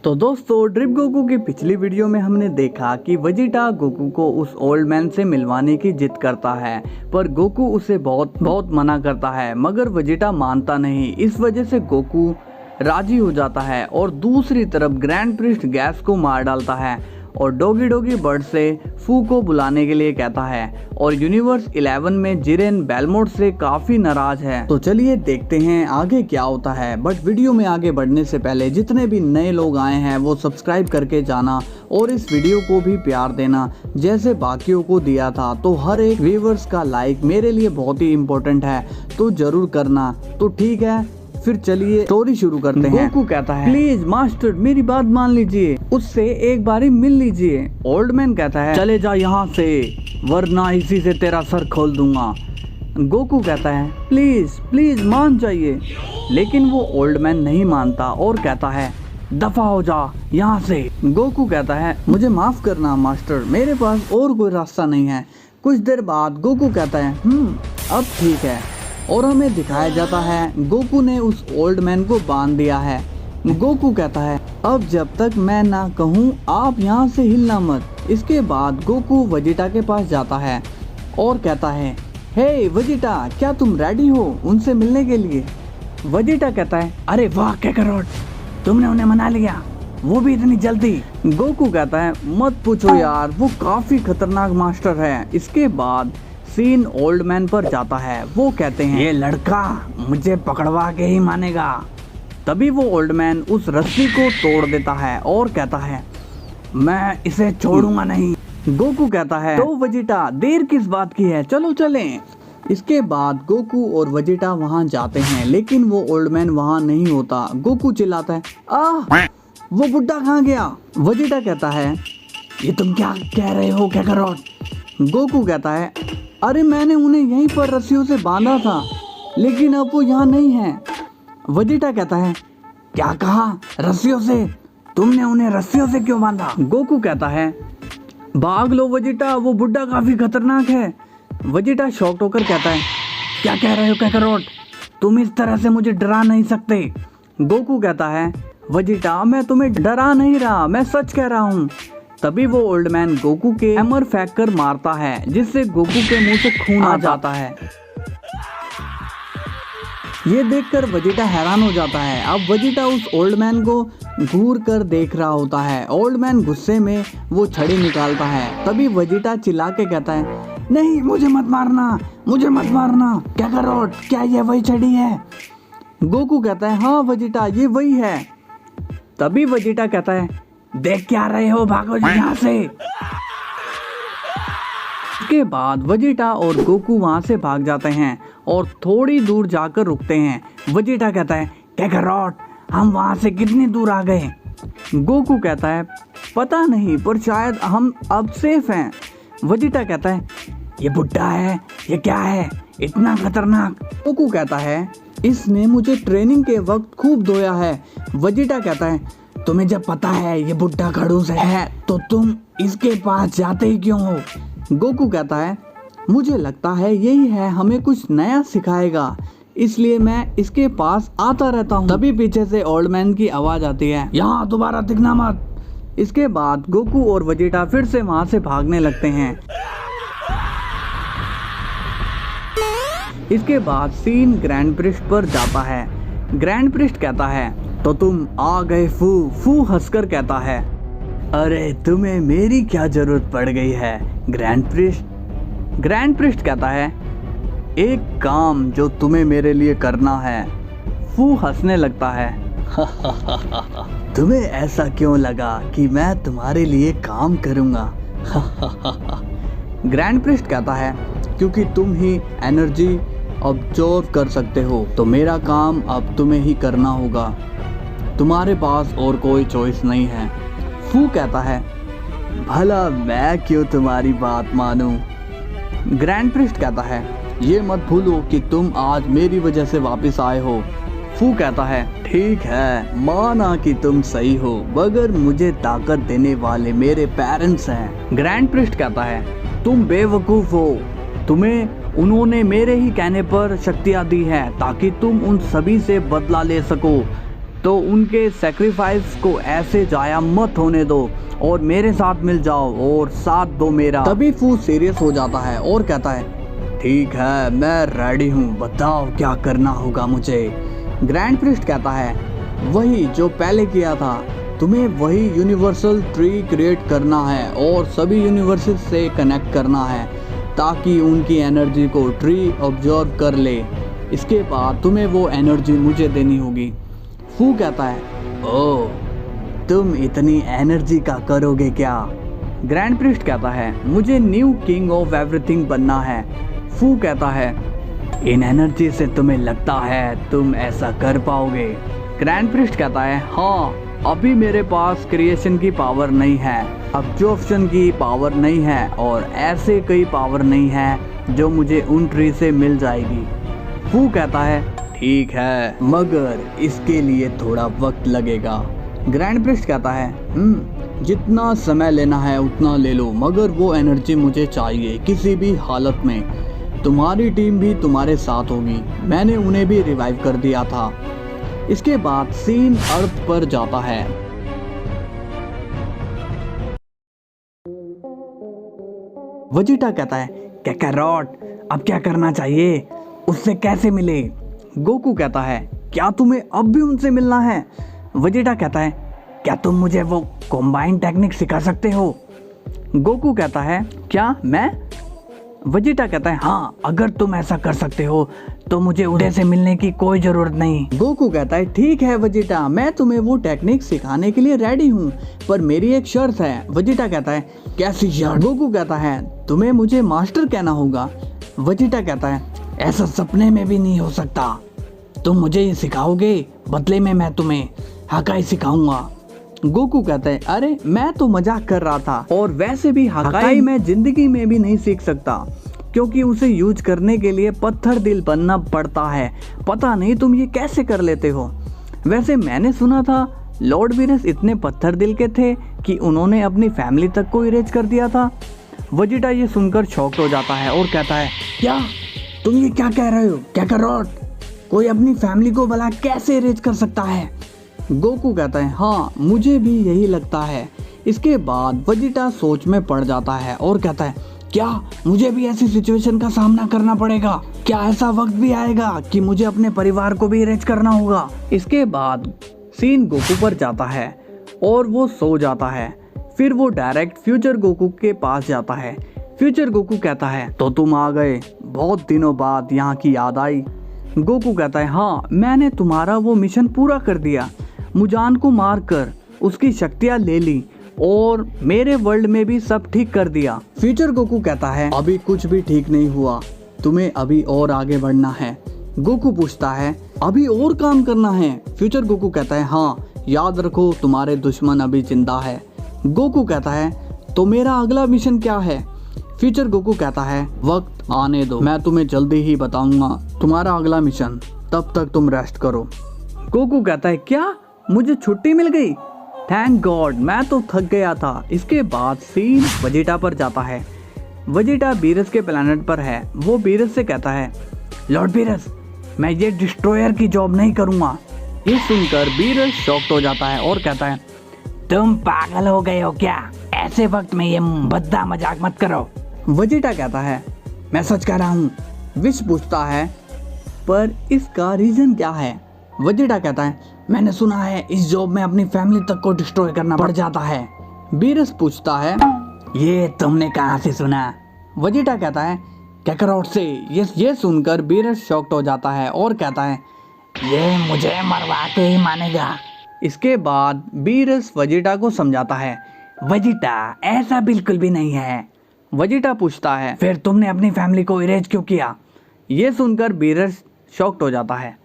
तो दोस्तों drip Goku की पिछली वीडियो में हमने देखा कि वेजिटा गोकू को उस ओल्ड मैन से मिलवाने की जिद करता है, पर गोकू उसे बहुत मना करता है, मगर वेजिटा मानता नहीं। इस वजह से गोकू राजी हो जाता है और दूसरी तरफ ग्रैंड प्रिस्ट गैस को मार डालता है और डोगी डोगी बर्ड से फू को बुलाने के लिए कहता है। और यूनिवर्स 11 में जिरेन बेलमोट से काफी नाराज है। तो चलिए देखते हैं आगे क्या होता है। बट वीडियो में आगे बढ़ने से पहले जितने भी नए लोग आए हैं वो सब्सक्राइब करके जाना और इस वीडियो को भी प्यार देना जैसे बाकियों को दिया था। तो हर एक व्यूअर्स का लाइक मेरे लिए बहुत ही इम्पोर्टेंट है, तो जरूर करना। तो ठीक है, फिर चलिए स्टोरी शुरू करते हैं। गोकू कहता है, प्लीज मास्टर मेरी बात मान लीजिए, उससे एक बारी मिल लीजिए। ओल्ड मैन कहता है, चले जा यहाँ से वरना इसी से तेरा सर खोल दूंगा। गोकू कहता है, प्लीज प्लीज मान जाइए, लेकिन वो ओल्ड मैन नहीं मानता और कहता है, दफा हो जा यहाँ से। गोकू कहता है, मुझे माफ करना मास्टर, मेरे पास और कोई रास्ता नहीं है। कुछ देर बाद गोकू कहता है, अब ठीक है, और हमें दिखाया जाता है गोकू ने उस ओल्ड मैन को बांध दिया है। गोकू कहता है, अब जब तक मैं ना कहूँ आप यहाँ से हिलना मत। इसके बाद गोकू वेजिटा के पास जाता है और कहता है, हे वेजिटा, क्या तुम रेडी हो उनसे मिलने के लिए? वेजिटा कहता है, अरे वाह कैकरोट, तुमने उन्हें मना लिया, वो भी इतनी जल्दी। गोकू कहता है, मत पूछो यार, वो काफी खतरनाक मास्टर है। इसके बाद सीन ओल्ड मैन पर जाता है। वो कहते हैं, ये लड़का मुझे पकड़वा के ही मानेगा। तभी वो ओल्ड मैन उस रस्सी को तोड़ देता है और कहता है, मैं इसे छोड़ूंगा नहीं। गोकू कहता है, तो वेजिटा देर किस बात की है, चलो चलें। इसके बाद गोकू और वेजिटा वहां जाते हैं, लेकिन वो ओल्ड मैन वहां नहीं होता। गोकू चिल्लाता है, वो बुड्ढा कहाँ गया? वेजिटा कहता है, ये तुम क्या कह रहे हो कैकरोट? गोकू कहता है, अरे मैंने उन्हें यहीं पर रस्सियों से बांधा था, लेकिन अब वो यहाँ नहीं है। वेजिटा कहता है, क्या कहा? रस्सियों से? तुमने उन्हें रस्सियों से क्यों बांधा? गोकू कहता है, भाग लो वेजिटा, वो बुड्ढा काफी खतरनाक है। वेजिटा शॉक्ड होकर कहता है, क्या कह रहे हो कैकरोट, तुम इस तरह से मुझे डरा नहीं सकते। गोकू कहता है, वेजिटा मैं तुम्हें डरा नहीं रहा, मैं सच कह रहा हूँ। तभी वो ओल्ड मैन गोकू के हैमर फेंक कर मारता है, जिससे गोकू के मुंह से खून आ जाता है। ये देखकर वेजिटा हैरान हो जाता है। अब वेजिटा उस ओल्ड मैन को घूर कर देख रहा होता है। ओल्ड मैन गुस्से में वो छड़ी निकालता है। तभी वेजिटा चिल्ला के कहता है, नहीं मुझे मत मारना, मुझे मत मारना कैकरोट, क्या ये वही छड़ी है? गोकू कहता है, हाँ वेजिटा ये वही है। तभी वेजिटा कहता है, देख क्या रहे हो, भागो यहाँ से। इसके बाद वेजिटा और गोकू वहां से भाग जाते हैं और थोड़ी दूर जाकर रुकते हैं। वेजिटा कहता है, कैकरोट हम वहां से कितनी दूर आ गए? गोकू कहता है, पता नहीं, पर शायद हम अब सेफ हैं। वेजिटा कहता है, ये बुड्ढा है, ये क्या है इतना खतरनाक? गोकू कहता है, इसने मुझे ट्रेनिंग के वक्त खूब धोया है। वेजिटा कहता है, तुम्हें जब पता है ये बुड्ढा खड़ूस है तो तुम इसके पास जाते ही क्यों हो? गोकू कहता है, मुझे लगता है यही है हमें कुछ नया सिखाएगा, इसलिए मैं इसके पास आता रहता हूँ। तभी पीछे से ओल्ड मैन की आवाज आती है, यहाँ दोबारा दिखना मत। इसके बाद गोकू और वेजिटा फिर से वहां से भागने लगते हैं। इसके बाद सीन ग्रैंड प्रिस्ट पर जाता है। ग्रैंड प्रिस्ट कहता है, तो तुम आ गए फू। फू हंसकर कहता है, अरे तुम्हें मेरी क्या जरूरत पड़ गई है ग्रैंड प्रिस्ट? ग्रैंड प्रिस्ट कहता है, एक काम जो तुम्हें मेरे लिए करना है। फू हंसने लगता है, तुम्हें ऐसा क्यों लगा कि मैं तुम्हारे लिए काम करूंगा? ग्रैंड प्रिस्ट कहता है, क्योंकि तुम ही एनर्जी ऑब्जर्व कर सकते हो, तो मेरा काम अब तुम्हें ही करना होगा, तुम्हारे पास और कोई चॉइस नहीं है। फू कहता है, भला मैं क्यों तुम्हारी बात मानूं? ग्रैंड प्रिस्ट कहता है, ये मत भूलो कि तुम आज मेरी वजह से वापस आए हो। फू कहता है, ठीक है, माना कि तुम सही हो, मगर मुझे ताकत देने वाले मेरे पेरेंट्स हैं। ग्रैंड प्रिस्ट कहता है, तुम बेवकूफ हो, तुम्हें उन्होंने मेरे ही कहने पर शक्तियाँ दी है ताकि तुम उन सभी से बदला ले सको। तो उनके सेक्रीफाइस को ऐसे जाया मत होने दो और मेरे साथ मिल जाओ और साथ दो मेरा। तभी फू सीरियस हो जाता है और कहता है ठीक है मैं रेडी हूँ, बताओ क्या करना होगा मुझे। ग्रैंड प्रिस्ट कहता है वही जो पहले किया था, तुम्हें वही यूनिवर्सल ट्री क्रिएट करना है और सभी यूनिवर्सेस से कनेक्ट करना है ताकि उनकी एनर्जी को ट्री ऑब्जर्व कर ले। इसके बाद तुम्हें वो एनर्जी मुझे देनी होगी। फू कहता है ओह तुम इतनी एनर्जी का करोगे क्या। ग्रैंड प्रिस्ट कहता है मुझे न्यू किंग ऑफ एवरीथिंग बनना है। फू कहता है इन एनर्जी से तुम्हें लगता है तुम ऐसा कर पाओगे। ग्रैंड प्रिस्ट कहता है हाँ अभी मेरे पास क्रिएशन की पावर नहीं है, अब्जॉर्प्शन की पावर नहीं है और ऐसे कई पावर नहीं है जो मुझे उन ट्री से मिल जाएगी। फू कहता है ठीक है मगर इसके लिए थोड़ा वक्त लगेगा। ग्रैंड प्रिस्ट कहता है जितना समय लेना है उतना ले लो मगर वो एनर्जी मुझे चाहिए किसी भी हालत में। तुम्हारी टीम भी तुम्हारे साथ होगी, मैंने उन्हें भी रिवाइव कर दिया था। इसके बाद सीन अर्थ पर जाता है। वजीटा कहता है कैकारोट अब क्या करना चाहिए, उससे कैसे मिले। गोकू कहता है क्या तुम्हें अब भी उनसे मिलना है। वजीटा कहता है क्या तुम मुझे वो कॉम्बाइन टेक्निक सिखा सकते हो। गोकू कहता है क्या मैं। वजीटा कहता है हाँ अगर तुम ऐसा कर सकते हो तो मुझे उदय से मिलने की कोई जरूरत नहीं। गोकू कहता है ठीक है वजीटा मैं तुम्हें वो टेक्निक सिखाने के लिए रेडी हूँ पर मेरी एक शर्त है। वजीटा कहता है कैसी शर्त। गोकू कहता है तुम्हें मुझे मास्टर कहना होगा। वजीटा कहता है ऐसा सपने में भी नहीं हो सकता, तुम मुझे ये सिखाओगे बदले में मैं तुम्हें हकाई सिखाऊंगा। गोकू कहता है अरे मैं तो मजाक कर रहा था और वैसे भी हकाई मैं जिंदगी में भी नहीं सीख सकता क्योंकि उसे यूज करने के लिए पत्थर दिल बनना पड़ता है। पता नहीं तुम ये कैसे कर लेते हो। वैसे मैंने सुना था लॉर्ड वीनस इतने पत्थर दिल के थे कि उन्होंने अपनी फैमिली तक को इरेज कर दिया था। वजीटा ये सुनकर शॉक्ड हो जाता है और कहता है क्या तुम ये क्या कह रहे हो कैकारोट, कोई अपनी फैमिली को भला कैसे इरेज कर सकता है। गोकू कहता है हाँ मुझे भी यही लगता है। इसके बाद वजीटा सोच में पड़ जाता है और कहता है क्या मुझे भी ऐसी सिचुएशन का सामना करना पड़ेगा, क्या ऐसा वक्त भी आएगा कि मुझे अपने परिवार को भी इरेज करना होगा। इसके बाद सीन गोकू पर जाता है और वो सो जाता है। फिर वो डायरेक्ट फ्यूचर गोकू के पास जाता है। फ्यूचर गोकू कहता है तो तुम आ गए, बहुत दिनों बाद यहाँ की याद आई। गोकू कहता है हाँ मैंने तुम्हारा वो मिशन पूरा कर दिया, मुजान को मार कर उसकी शक्तियाँ ले ली और मेरे वर्ल्ड में भी सब ठीक कर दिया। फ्यूचर गोकू कहता है अभी कुछ भी ठीक नहीं हुआ, तुम्हें अभी और आगे बढ़ना है। गोकू पूछता है अभी और काम करना है। फ्यूचर गोकू कहता है हाँ याद रखो तुम्हारे दुश्मन अभी जिंदा है। गोकू कहता है तो मेरा अगला मिशन क्या है। फ्यूचर गोकू कहता है वक्त आने दो, मैं तुम्हें जल्दी ही बताऊंगा तुम्हारा अगला मिशन, तब तक तुम रेस्ट करो। गोकू कहता है क्या मुझे छुट्टी मिल गई, थैंक गॉड मैं तो थक गया था। इसके बाद सीन वजीटा पर जाता है। वजीटा बीरस के प्लेनेट पर है। वो बीरस से कहता है लॉर्ड बीरस मैं ये डिस्ट्रॉयर की जॉब नहीं करूँगा। ये सुनकर बीरस शॉक्ड हो जाता है और कहता है तुम पागल हो गए हो क्या, ऐसे वक्त में ये भद्दा मजाक मत करो। वजीटा कहता है मैं सच कह रहा हूँ। विश पूछता है पर इसका रीजन क्या है। वजीटा कहता है मैंने सुना है इस जॉब में अपनी फैमिली तक को डिस्ट्रॉय करना पड़ जाता है। बीरस पूछता है ये तुमने कहाँ से सुना। वजीटा कहता है कैकारोट से। ये सुनकर बीरस शॉक्ड हो जाता है और कहता है ये मुझे मरवा के ही मानेगा। इसके बाद बीरस वजीटा को समझाता है वजीटा ऐसा बिल्कुल भी नहीं है। वजीटा पूछता है फिर तुमने अपनी फैमिली को इरेज क्यों किया। ये सुनकर बीरस शॉक्ड हो जाता है।